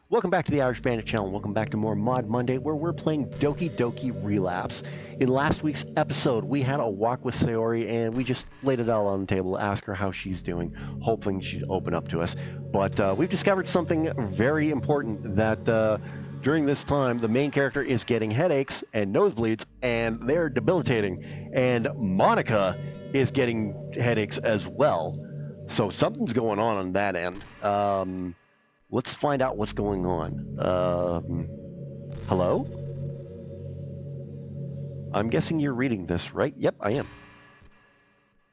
Welcome back to the Irish Bandit channel. Welcome back to more Mod Monday, where we're playing Doki Relapse. In last week's episode, we had a walk with Sayori, and we just laid it all on the table to ask her how she's doing, hoping she'd open up to us. But we've discovered something very important, that during this time, the main character is getting headaches and nosebleeds, and they're debilitating. And Monica is getting headaches as well. So something's going on that end. Let's find out what's going on. Hello? I'm guessing you're reading this, right? Yep, I am.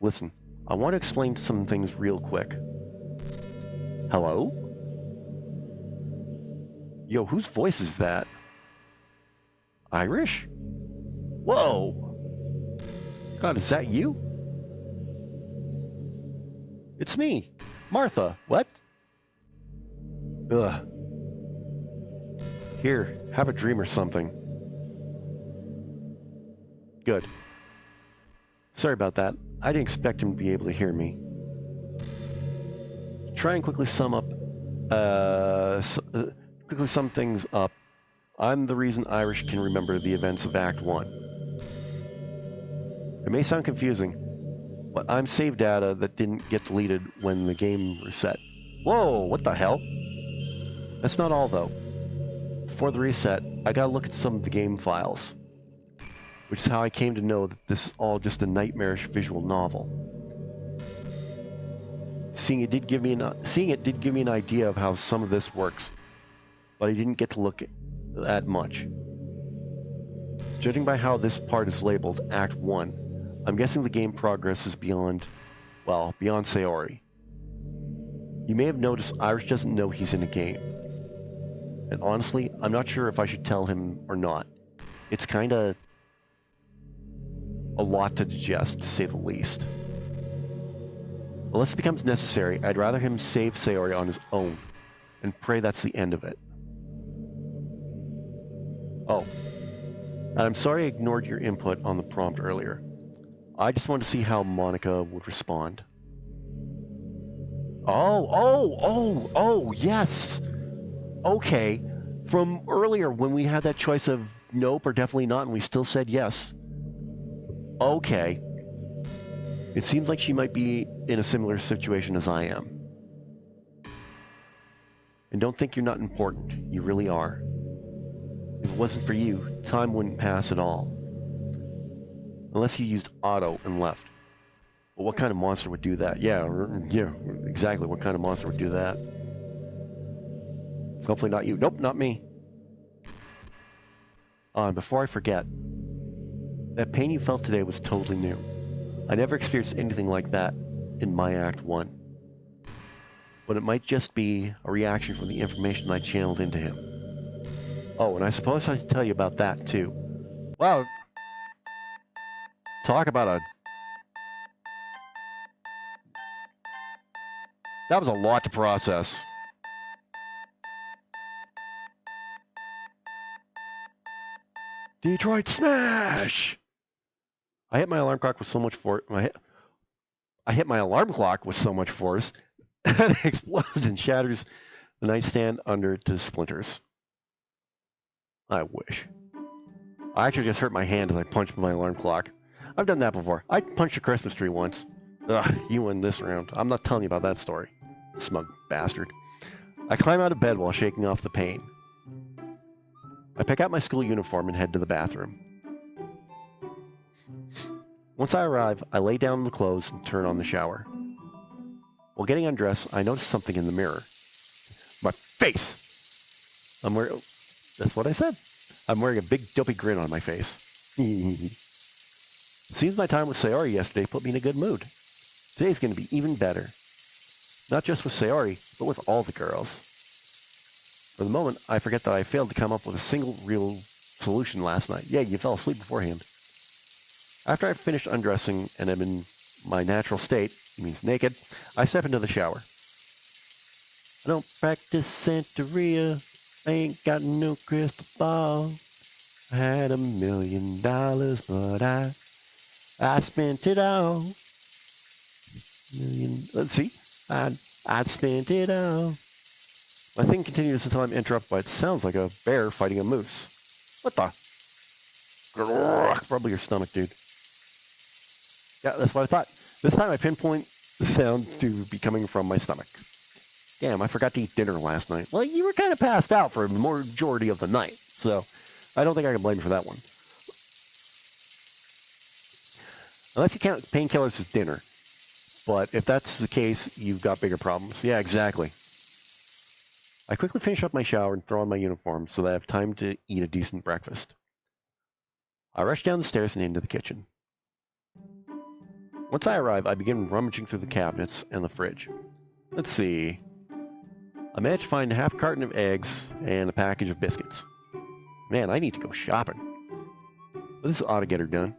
Listen, I want to explain some things real quick. Hello? Yo, whose voice is that? Irish? Whoa! God, is that you? It's me, Martha. What? Ugh. Here, have a dream or something. Good. Sorry about that. I didn't expect him to be able to hear me. Try and quickly sum things up. I'm the reason Irish can remember the events of Act 1. It may sound confusing, but I'm save data that didn't get deleted when the game reset. Whoa, what the hell? That's not all, though. Before the reset, I gotta look at some of the game files, which is how I came to know that this is all just a nightmarish visual novel. Seeing it did give me an idea of how some of this works, but I didn't get to look at much. Judging by how this part is labeled Act 1, I'm guessing the game progress is beyond Sayori. You may have noticed Irish doesn't know he's in a game. And honestly, I'm not sure if I should tell him or not. It's kinda a lot to digest, to say the least. Unless it becomes necessary, I'd rather him save Sayori on his own, and pray that's the end of it. Oh, and I'm sorry I ignored your input on the prompt earlier. I just wanted to see how Monica would respond. Oh, yes! Okay, from earlier when we had that choice of nope or definitely not, and we still said yes. Okay. It seems like she might be in a similar situation as I am. And don't think you're not important. You really are. If it wasn't for you, time wouldn't pass at all. Unless you used auto and left. But what kind of monster would do that? Yeah, exactly. What kind of monster would do that? Hopefully not you. Nope, not me. And before I forget, that pain you felt today was totally new. I never experienced anything like that in my Act 1. But it might just be a reaction from the information I channeled into him. Oh, and I suppose I should tell you about that, too. Wow. Talk about a... That was a lot to process. Detroit Smash! I hit my alarm clock with so much force. I hit my alarm clock with so much force that it explodes and shatters the nightstand under to splinters. I wish. I actually just hurt my hand as I punched my alarm clock. I've done that before. I punched a Christmas tree once. Ugh, you win this round. I'm not telling you about that story. Smug bastard. I climb out of bed while shaking off the pain. I pick out my school uniform and head to the bathroom. Once I arrive, I lay down the clothes and turn on the shower. While getting undressed, I notice something in the mirror. My face! That's what I said. I'm wearing a big dopey grin on my face. Seems my time with Sayori yesterday put me in a good mood. Today's going to be even better. Not just with Sayori, but with all the girls. For the moment, I forget that I failed to come up with a single real solution last night. Yeah, you fell asleep beforehand. After I finished undressing and am in my natural state, it means naked, I step into the shower. I don't practice Santeria. I ain't got no crystal ball. I had $1 million, but I spent it all. Let's see. I spent it all. My thing continues until I'm interrupted by it sounds like a bear fighting a moose. What the? Probably your stomach, dude. Yeah, that's what I thought. This time I pinpoint the sound to be coming from my stomach. Damn, I forgot to eat dinner last night. Well, you were kind of passed out for the majority of the night, so I don't think I can blame you for that one. Unless you count painkillers as dinner. But if that's the case, you've got bigger problems. Yeah, exactly. I quickly finish up my shower and throw on my uniform so that I have time to eat a decent breakfast. I rush down the stairs and into the kitchen. Once I arrive, I begin rummaging through the cabinets and the fridge. Let's see. I managed to find a half carton of eggs and a package of biscuits. Man, I need to go shopping. But this ought to get her done.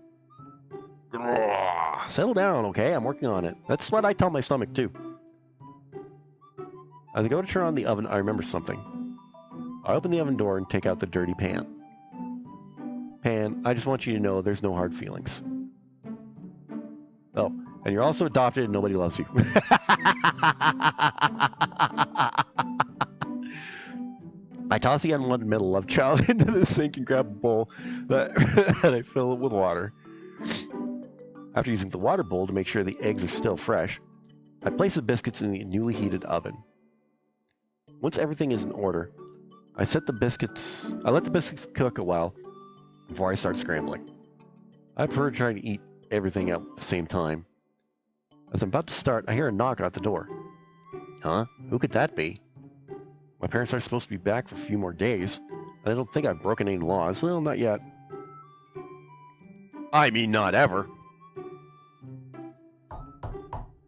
Settle down, okay? I'm working on it. That's what I tell my stomach, too. As I go to turn on the oven, I remember something. I open the oven door and take out the dirty pan. Pan, I just want you to know there's no hard feelings. Oh, and you're also adopted and nobody loves you. I toss the unwanted metal love child into the sink and grab a bowl and I fill it with water. After using the water bowl to make sure the eggs are still fresh, I place the biscuits in the newly heated oven. Once everything is in order, I let the biscuits cook a while before I start scrambling. I prefer trying to eat everything at the same time. As I'm about to start, I hear a knock at the door. Huh? Who could that be? My parents are supposed to be back for a few more days, and I don't think I've broken any laws. Well, not yet. I mean, not ever.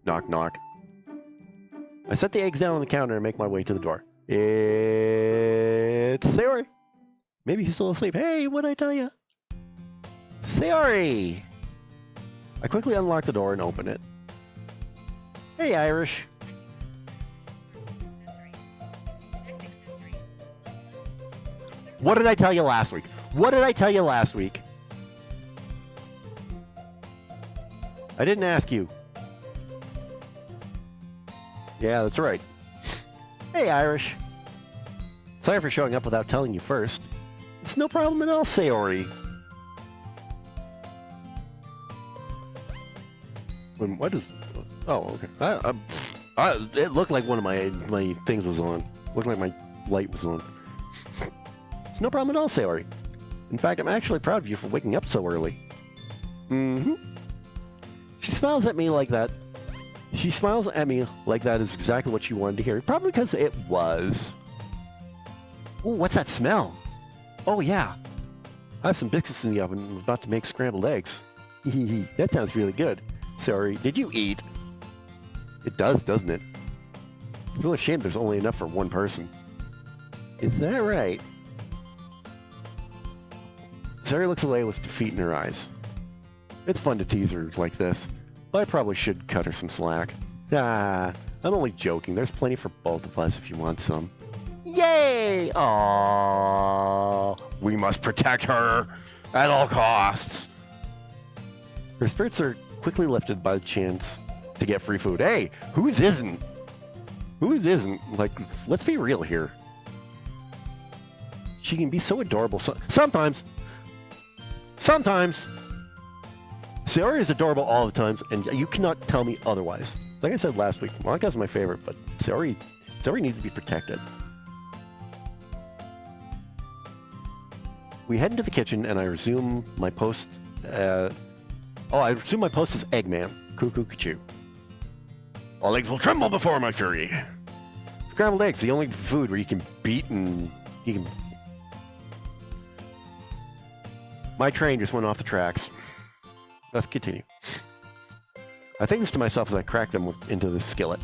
Knock, knock. I set the eggs down on the counter and make my way to the door. It's Sayori. Maybe he's still asleep. Hey, what'd I tell you? Sayori! I quickly unlock the door and open it. Hey, Irish. What did I tell you last week? What did I tell you last week? I didn't ask you. Yeah, that's right. Hey, Irish. Sorry for showing up without telling you first. It's no problem at all, Sayori. What is... Oh, okay. It looked like one of my things was on. Looked like my light was on. It's no problem at all, Sayori. In fact, I'm actually proud of you for waking up so early. Mm-hmm. She smiles at me like that. She smiles at me like that is exactly what she wanted to hear. Probably because it was. Ooh, what's that smell? Oh, yeah. I have some biscuits in the oven and I'm about to make scrambled eggs. That sounds really good. Sorry, did you eat? It does, doesn't it? I feel ashamed there's only enough for one person. Is that right? Sayori looks away with defeat in her eyes. It's fun to tease her like this, but I probably should cut her some slack. Ah, I'm only joking. There's plenty for both of us if you want some. Yay! Aww, we must protect her at all costs. Her spirits are quickly lifted by the chance to get free food. Hey, whose isn't? Whose isn't? Like, let's be real here. She can be so adorable. Sometimes. Sayori is adorable all the times, and you cannot tell me otherwise. Like I said last week, Monika's my favorite, but Sayori needs to be protected. We head into the kitchen, and I resume my post. I resume my post as Eggman. Cuckoo, cuckoo. All eggs will tremble before my fury. Scrambled eggs, the only food where you can beat and you can. My train just went off the tracks. Let's continue. I think this to myself as I crack them into the skillet.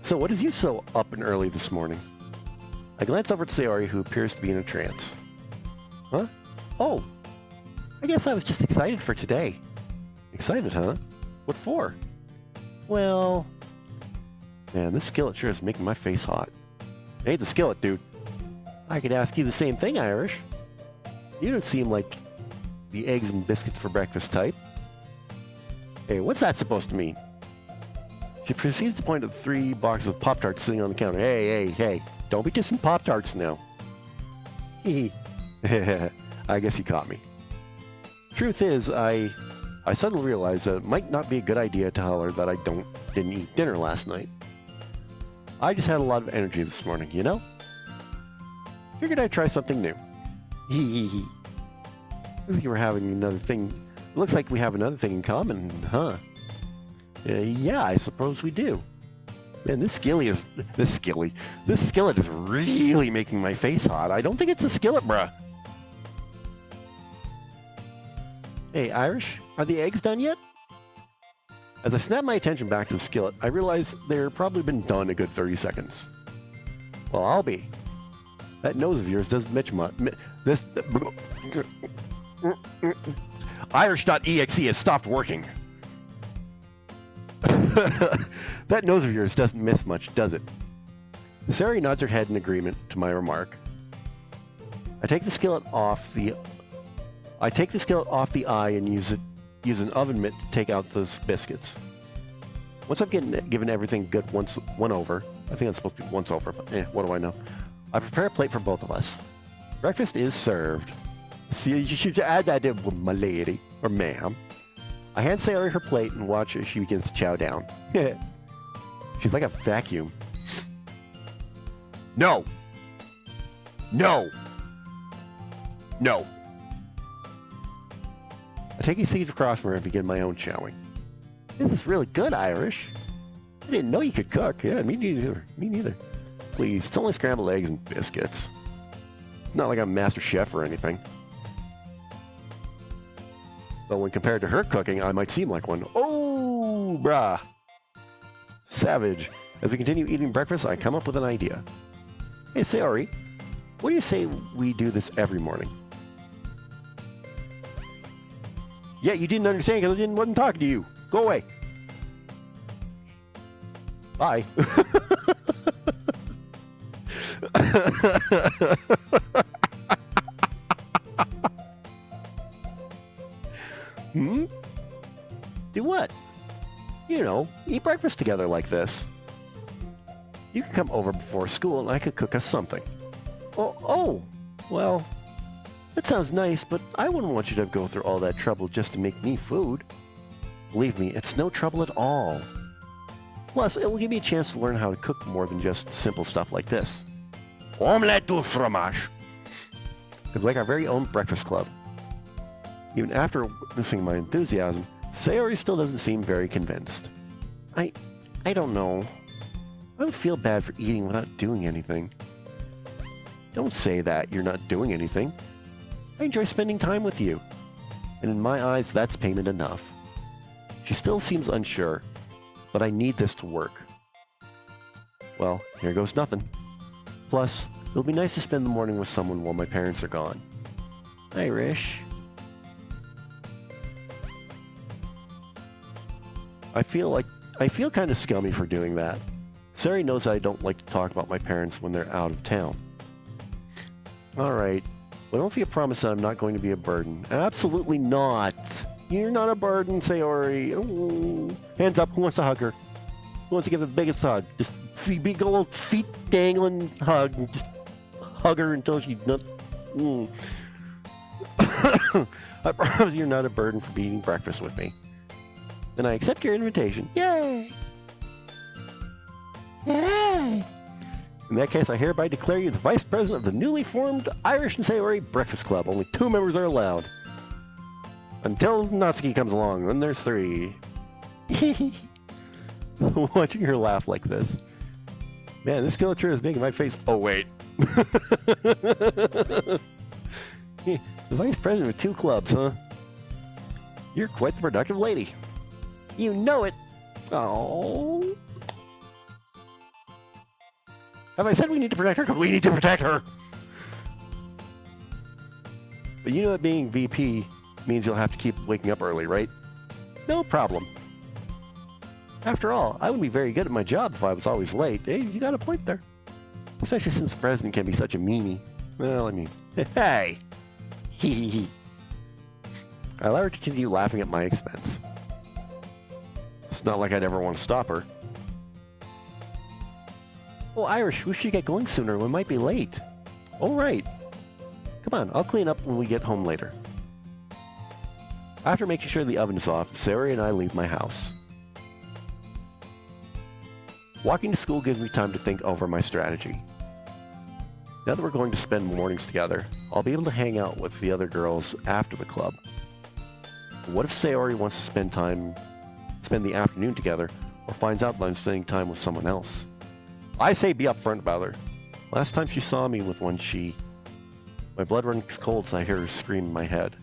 So, what is you so up and early this morning? I glance over at Sayori, who appears to be in a trance. Huh? Oh, I guess I was just excited for today. Excited, huh? What for? Well, man, this skillet sure is making my face hot. Hey, the skillet, dude. I could ask you the same thing, Irish. You don't seem like the eggs and biscuits for breakfast type. Hey, what's that supposed to mean? She proceeds to point at 3 boxes of Pop-Tarts sitting on the counter. Hey, don't be dissing Pop-Tarts now. Hee I guess you caught me. Truth is, I suddenly realized that it might not be a good idea to tell her that I didn't eat dinner last night. I just had a lot of energy this morning, you know? Figured I'd try something new. Hee. Looks like we have another thing in common, huh? Yeah, I suppose we do. Man, this skillet is really making my face hot. I don't think it's a skillet, bruh. Hey, Irish, are the eggs done yet? As I snap my attention back to the skillet, I realize they're probably been done a good 30 seconds. Well, I'll be. That nose of yours doesn't mitch much. Irish.exe has stopped working. That nose of yours doesn't miss much, does it? Sayori nods her head in agreement to my remark. I take the skillet off the eye and use an oven mitt to take out those biscuits. Once I've given everything good once over, I think that's supposed to be once over, but what do I know? I prepare a plate for both of us. Breakfast is served. See, you should add that in, my lady, or ma'am. I hand Sayori her plate and watch as she begins to chow down. She's like a vacuum. No! I take a seat across from her and begin my own chowing. This is really good, Irish. I didn't know you could cook. Yeah, me neither. Please, it's only scrambled eggs and biscuits. It's not like I'm a master chef or anything. But when compared to her cooking, I might seem like one. Oh, brah. Savage. As we continue eating breakfast, I come up with an idea. Hey, Sayori, what do you say we do this every morning? Yeah, you didn't understand because I wasn't talking to you. Go away. Bye. Do what? You know, eat breakfast together like this. You could come over before school and I could cook us something. Oh, well, that sounds nice, but I wouldn't want you to go through all that trouble just to make me food. Believe me, it's no trouble at all. Plus, it will give me a chance to learn how to cook more than just simple stuff like this. Omelette au fromage. It's like our very own breakfast club. Even after witnessing my enthusiasm, Sayori still doesn't seem very convinced. I don't know. I would feel bad for eating without doing anything. Don't say that, you're not doing anything. I enjoy spending time with you. And in my eyes, that's payment enough. She still seems unsure, but I need this to work. Well, here goes nothing. Plus, it'll be nice to spend the morning with someone while my parents are gone. Irish. I feel kind of scummy for doing that. Sayori knows that I don't like to talk about my parents when they're out of town. Alright, well, don't you promise that I'm not going to be a burden? Absolutely not! You're not a burden, Sayori. Ooh. Hands up, who wants to hug her? Who wants to give the biggest hug? Just big old feet dangling hug. Just hug her until she's not... I promise you're not a burden for eating breakfast with me. Then I accept your invitation. Yay! Yay! In that case, I hereby declare you the vice president of the newly formed Irish and Sayori Breakfast Club. Only 2 members are allowed. Until Natsuki comes along, then there's 3. Watching her laugh like this. Man, this skeleton is making my face... Oh, wait. The vice president of 2 clubs, huh? You're quite the productive lady. You know it. Oh. Have I said we need to protect her? Because we need to protect her. But you know that being VP means you'll have to keep waking up early, right? No problem. After all, I wouldn't be very good at my job if I was always late. Hey, you got a point there. Especially since the president can be such a meanie. Well, I mean, hey. Hee. I allow her to continue laughing at my expense. It's not like I'd ever want to stop her. Oh, Irish, we should get going sooner. We might be late. All right. Come on, I'll clean up when we get home later. After making sure the oven is off, Sayori and I leave my house. Walking to school gives me time to think over my strategy. Now that we're going to spend mornings together, I'll be able to hang out with the other girls after the club. But what if Sayori wants to spend the afternoon together, or finds out that I'm spending time with someone else? I say be upfront about her. Last time she saw me with one, my blood runs cold as I hear her scream in my head.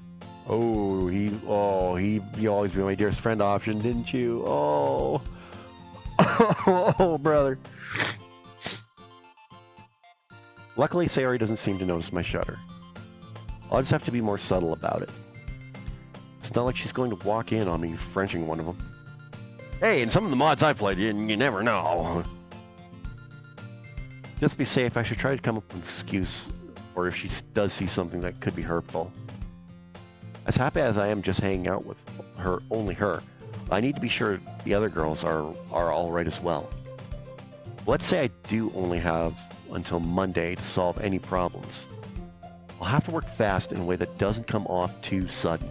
Oh, you always be my dearest friend option, didn't you? Oh, oh, brother. Luckily, Sayori doesn't seem to notice my shudder. I'll just have to be more subtle about it. It's not like she's going to walk in on me Frenching one of them. Hey, in some of the mods I played, you never know. Just to be safe, I should try to come up with an excuse, or if she does see something that could be hurtful. As happy as I am just hanging out with only her, I need to be sure the other girls are all right as well. Let's say I do only have until Monday to solve any problems. I'll have to work fast in a way that doesn't come off too sudden.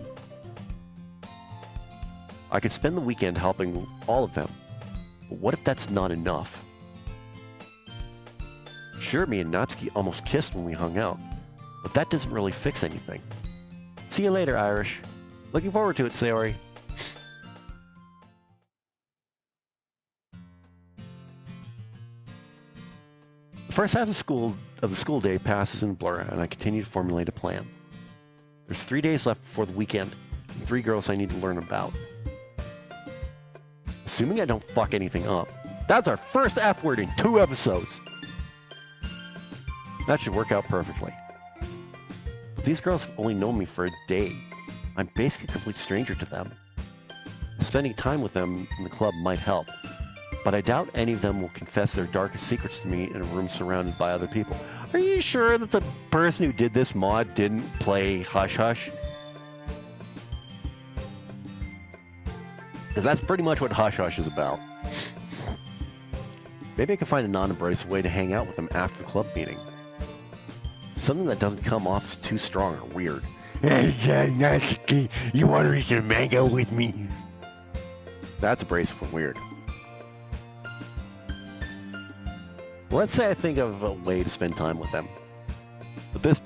I could spend the weekend helping all of them, but what if that's not enough? Sure, me and Natsuki almost kissed when we hung out, but that doesn't really fix anything. See you later, Irish. Looking forward to it, Sayori. The first half of the school day passes in a blur, and I continue to formulate a plan. There's 3 days left before the weekend, and 3 girls I need to learn about. Assuming I don't fuck anything up, that's our first F word in 2 episodes! That should work out perfectly. But these girls have only known me for a day. I'm basically a complete stranger to them. Spending time with them in the club might help, but I doubt any of them will confess their darkest secrets to me in a room surrounded by other people. Are you sure that the person who did this mod didn't play Hush Hush? Because that's pretty much what Hush Hush is about. Maybe I can find a non-abrasive way to hang out with them after the club meeting. Something that doesn't come off as too strong or weird. Hey, Natsuki, you want to read some manga with me? That's abrasive and weird. Let's say I think of a way to spend time with them. But this...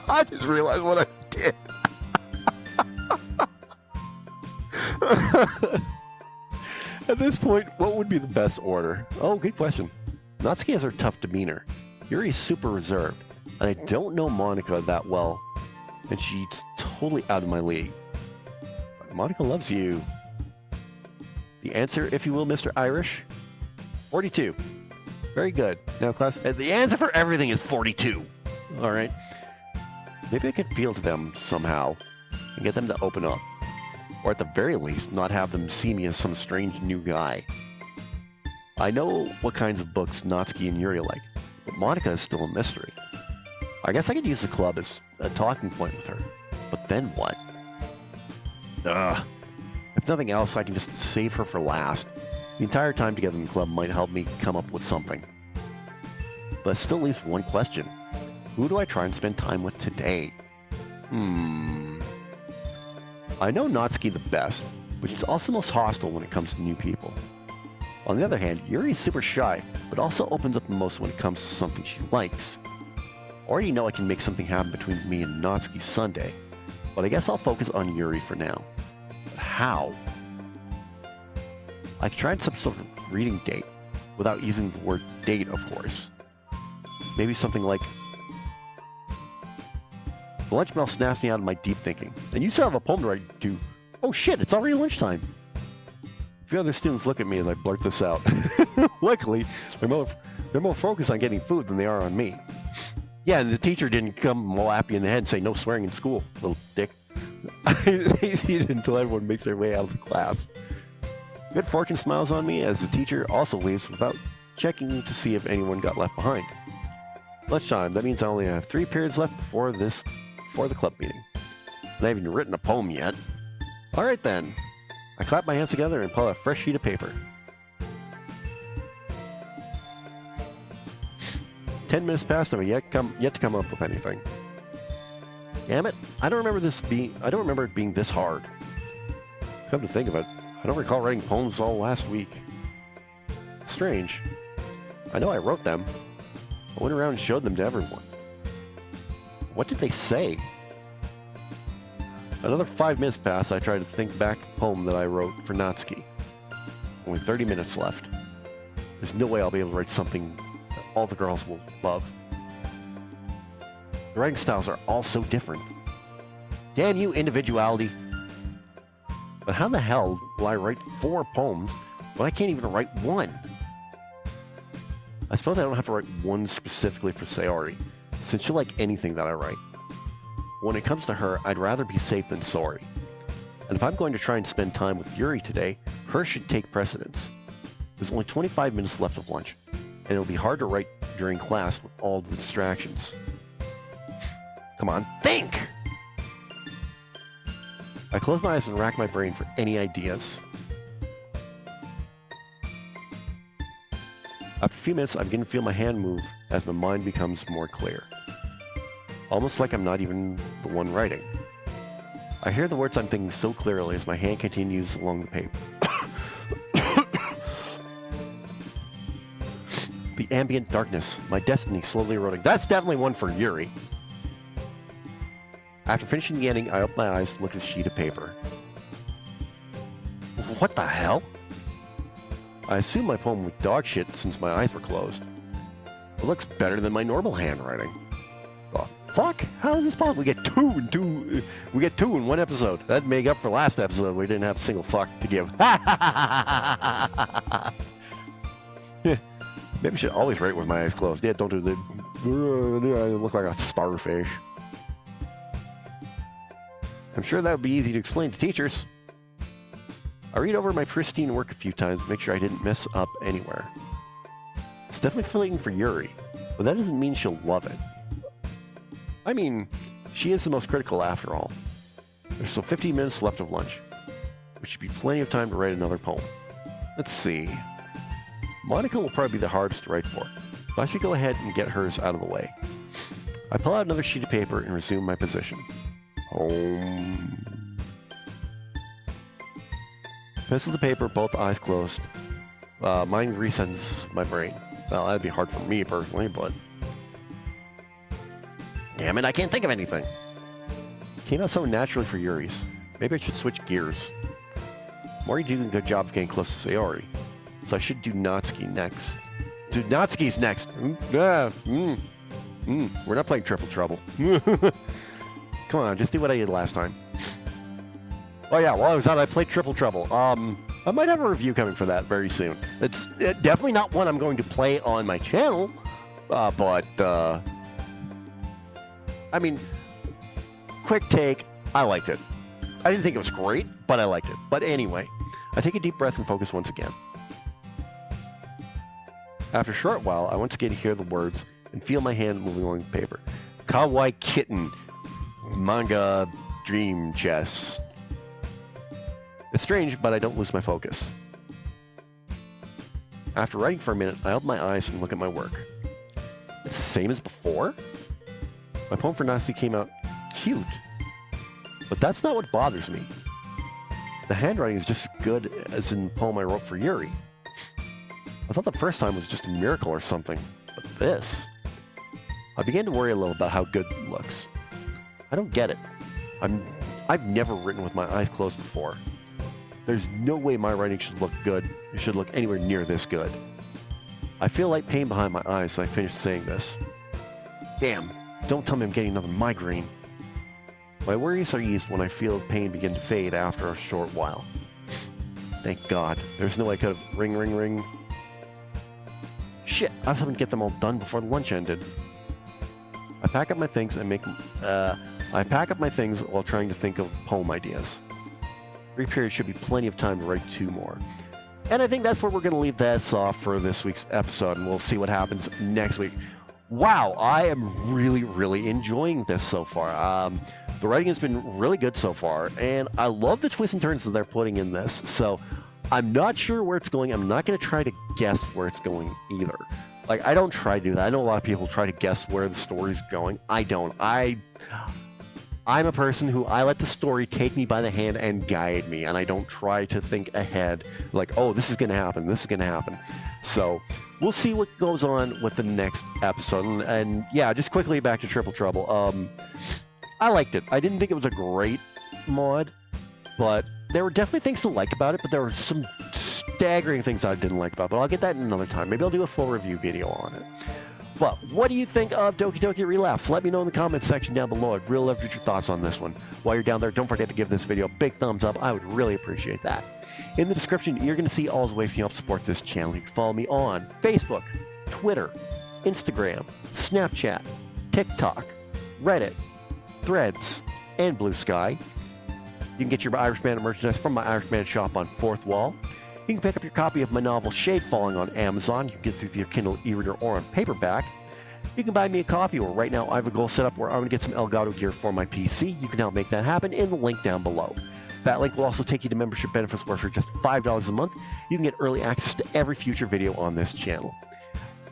I just realized what I did. At this point, what would be the best order? Oh, good question. Natsuki has her tough demeanor. Yuri's super reserved, and I don't know Monica that well, and she's totally out of my league. But Monica loves you. The answer, if you will, Mr. Irish? 42. Very good. Now, class, the answer for everything is 42. All right. Maybe I could appeal to them somehow and get them to open up. Or at the very least, not have them see me as some strange new guy. I know what kinds of books Natsuki and Yuri like, but Monica is still a mystery. I guess I could use the club as a talking point with her. But then what? If nothing else, I can just save her for last. The entire time together in the club might help me come up with something. But it still leaves one question. Who do I try and spend time with today? I know Natsuki the best, but she's also most hostile when it comes to new people. On the other hand, Yuri is super shy, but also opens up the most when it comes to something she likes. I already know I can make something happen between me and Natsuki Sunday, but I guess I'll focus on Yuri for now. But how? I could try some sort of reading date, without using the word date, of course. Maybe something like, the lunch bell snaps me out of my deep thinking, and you still have a poem to write to. Oh shit, it's already lunchtime. A few other students look at me as I blurt this out. Luckily, they're more focused on getting food than they are on me. Yeah, and the teacher didn't come whap you in the head and say no swearing in school, little dick. They see it until everyone makes their way out of the class. Good fortune smiles on me as the teacher also leaves without checking to see if anyone got left behind. Lunchtime, that means I only have 3 periods left before the club meeting. And I haven't even written a poem yet. Alright then. I clap my hands together and pull out a fresh sheet of paper. 10 minutes past and yet to come up with anything. Damn it! I don't remember it being this hard. Come to think of it, I don't recall writing poems all last week. Strange. I know I wrote them. I went around and showed them to everyone. What did they say? Another 5 minutes passed. I tried to think back the poem that I wrote for Natsuki. Only 30 minutes left. There's no way I'll be able to write something that all the girls will love. The writing styles are all so different. Damn you, individuality! But how the hell will I write 4 poems when I can't even write one? I suppose I don't have to write one specifically for Sayori, since she'll like anything that I write. When it comes to her, I'd rather be safe than sorry. And if I'm going to try and spend time with Yuri today, her should take precedence. There's only 25 minutes left of lunch, and it'll be hard to write during class with all the distractions. Come on, think! I close my eyes and rack my brain for any ideas. After a few minutes, I'm beginning to feel my hand move as my mind becomes more clear. Almost like I'm not even the one writing. I hear the words I'm thinking so clearly as my hand continues along the paper. The ambient darkness, my destiny slowly eroding. That's definitely one for Yuri. After finishing the ending, I open my eyes to look at the sheet of paper. What the hell? I assume my poem was dog shit since my eyes were closed. It looks better than my normal handwriting. Oh, fuck? How is this possible? We get two in one episode. That'd make up for last episode. We didn't have a single fuck to give. Maybe I should always write with my eyes closed. Yeah, don't do the... I look like a starfish. I'm sure that would be easy to explain to teachers. I read over my pristine work a few times to make sure I didn't mess up anywhere. It's definitely fitting for Yuri, but that doesn't mean she'll love it. I mean, she is the most critical after all. There's still 15 minutes left of lunch, which should be plenty of time to write another poem. Let's see. Monica will probably be the hardest to write for, so I should go ahead and get hers out of the way. I pull out another sheet of paper and resume my position. Pencil to paper, both eyes closed. Mind resends my brain. Well, that'd be hard for me personally, but... Damn it, I can't think of anything! Came out so naturally for Yuri's. Maybe I should switch gears. I'm already doing a good job of getting close to Sayori, so I should do Natsuki next. Dude, Natsuki's next! We're not playing Triple Trouble. Come on, just do what I did last time. Oh yeah, while I was out, I played Triple Trouble. I might have a review coming for that very soon. It's definitely not one I'm going to play on my channel, but I mean, quick take, I liked it. I didn't think it was great, but I liked it. But anyway, I take a deep breath and focus once again. After a short while, I once again hear the words and feel my hand moving along the paper. Kawaii kitten, manga, dream chest. It's strange, but I don't lose my focus. After writing for a minute, I open my eyes and look at my work. It's the same as before? My poem for Natsuki came out cute. But that's not what bothers me. The handwriting is just as good as in the poem I wrote for Yuri. I thought the first time was just a miracle or something, but this... I began to worry a little about how good it looks. I don't get it. I've never written with my eyes closed before. There's no way my writing should look good. It should look anywhere near this good. I feel like pain behind my eyes as I finish saying this. Damn, don't tell me I'm getting another migraine. My worries are eased when I feel pain begin to fade after a short while. Thank God. There's no way I could have... Ring, ring, ring. Shit, I was hoping to get them all done before lunch ended. I pack up my things while trying to think of poem ideas. 3 periods should be plenty of time to write 2 more. And I think that's where we're going to leave this off for this week's episode, and we'll see what happens next week. Wow, I am really, really enjoying this so far. The writing has been really good so far, and I love the twists and turns that they're putting in this. So I'm not sure where it's going. I'm not going to try to guess where it's going either. Like, I don't try to do that. I know a lot of people try to guess where the story's going. I don't. I'm a person who I let the story take me by the hand and guide me, and I don't try to think ahead like, oh, this is going to happen, this is going to happen. So we'll see what goes on with the next episode. And yeah, just quickly back to Triple Trouble. I liked it. I didn't think it was a great mod, but there were definitely things to like about it, but there were some staggering things I didn't like about it. But I'll get that another time. Maybe I'll do a full review video on it. But what do you think of Doki Doki Relapse? Let me know in the comments section down below. I'd really love to get your thoughts on this one. While you're down there, don't forget to give this video a big thumbs up. I would really appreciate that. In the description, you're going to see all the ways you can help support this channel. You can follow me on Facebook, Twitter, Instagram, Snapchat, TikTok, Reddit, Threads, and Blue Sky. You can get your Irishman merchandise from my Irishman shop on 4th Wall. You can pick up your copy of my novel Shade Falling on Amazon. You can get it through your Kindle e-reader or on paperback. You can buy me a coffee, or right now I have a goal set up where I'm going to get some Elgato gear for my PC. You can help make that happen in the link down below. That link will also take you to membership benefits where for just $5 a month, you can get early access to every future video on this channel.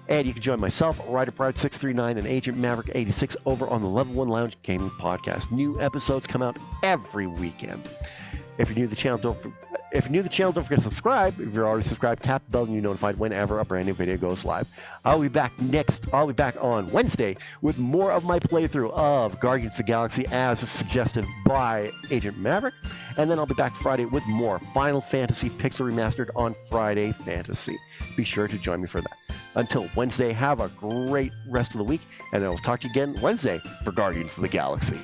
And you can join myself, RiderPride639, and Agent Maverick86 over on the Level 1 Lounge Gaming Podcast. New episodes come out every weekend. If you're new to the channel, don't forget to subscribe. If you're already subscribed, tap the bell and you're notified whenever a brand new video goes live. I'll be back on Wednesday with more of my playthrough of Guardians of the Galaxy as suggested by Agent Maverick. And then I'll be back Friday with more Final Fantasy Pixel Remastered on Friday Fantasy. Be sure to join me for that. Until Wednesday, have a great rest of the week, and I'll talk to you again Wednesday for Guardians of the Galaxy.